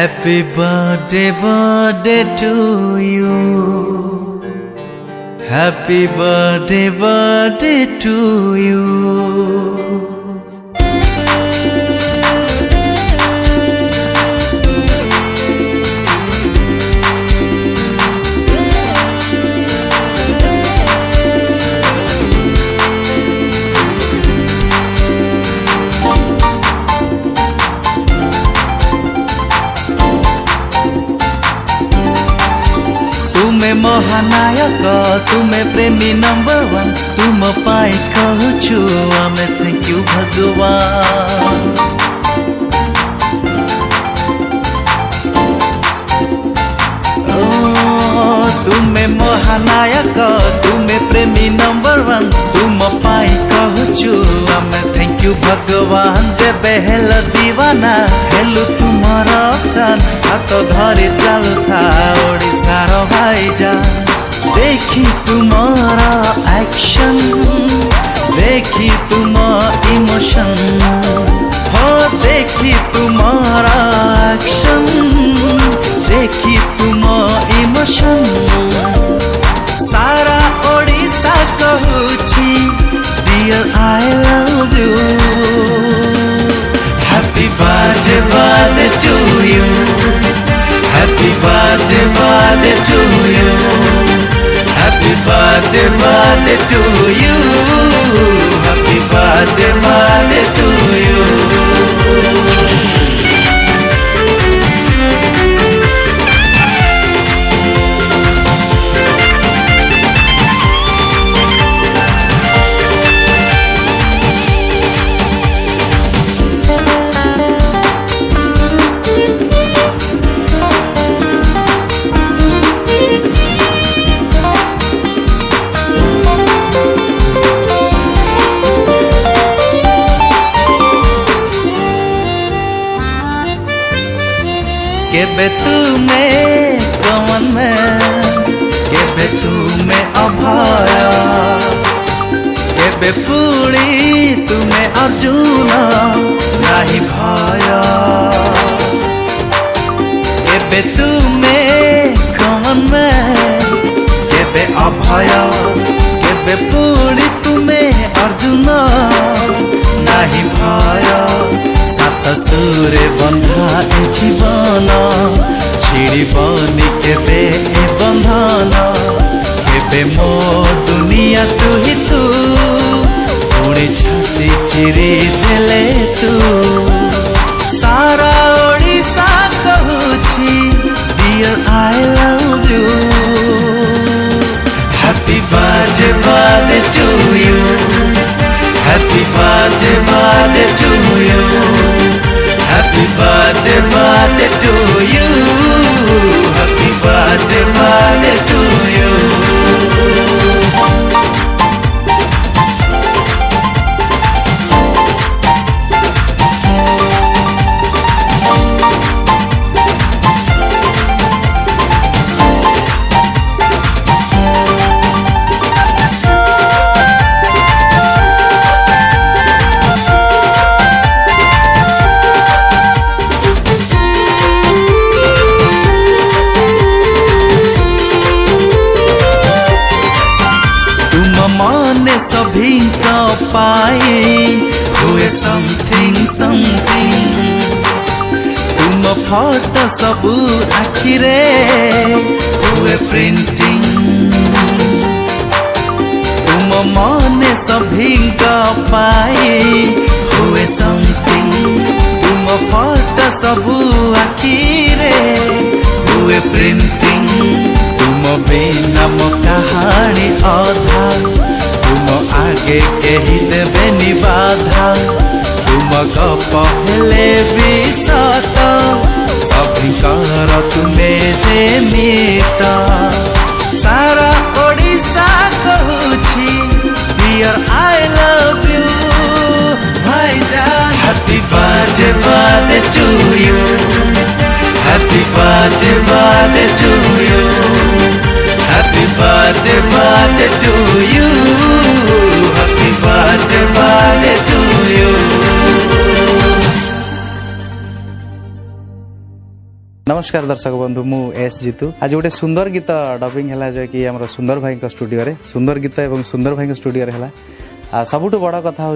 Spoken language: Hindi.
Happy birthday, birthday to you. Happy birthday, birthday to you. तुमे महानायक तुमे प्रेमी नंबर वन तुम पाई कहूछु आमे थैंक यू भगवान। तुमे महानायक तुमे प्रेमी नंबर वन तुम पाई कहूछु आमे थैंक यू भगवान। जेबे हेल दीवाना हेलु तुमर प्राण हाथ धरी चालू था ओडिशार भाईजान। देखी तुमर एक्शन देखी तुम इमोशन हो देखी तुमर एक्शन देखी तुम इमोशन सारा ओडिशा कहूची dear I love you. Happy birthday, birthday to you. Happy birthday, birthday to you. Happy birthday, birthday to you. Happy birthday, birthday to you. केबे तुमे कवन में केबे तुमे अभय केबे पुड़ी तुमे अर्जुन नाही भय। केबे तुमे कवन में केबे अभय केबे पुड़ी तुमे अर्जुन नाही भय। सात सुरे बंधा ए जीवन छिड़बनी केबे ए बंधन केबे मो दुनिया तू ही तू पुणी छाती चिरी देले तू। सारा ओडिशा कहूची dear I love you. Happy birthday birthday to you. Happy birthday, birthday to you. Happy birthday, birthday to you. Happy birthday, birthday to you. माने सभी का पाई हुए समथिंग समथिंग तुम फोटो सबू आखिरे हुए प्रिंटिंग। तुम माने सभी का पाई हुए समथिंग तुम फोटो सबू आखिरे हुए प्रिंटिंग। तुम बिना मो कहानी अधा तुम आगे कही देबेनी बाधा। तुम गप हेले भी सत सभिंकर तुमे जे मित। सारा ओडिशा कहूची डियर आई लव यू भाईजान। Happy birthday birthday to you. Happy birthday, birthday to you. Happy birthday, birthday to you. Happy birthday, birthday to you. नमस्कार दर्शक बंधु मु एस जीतू आज गोटे सुंदर गीत डबिंग है जो कि सुंदर भाई स्टूडियो रे सुंदर गीत एवं सुंदर भाई स्टूडियो है सबुठ बड़ कथा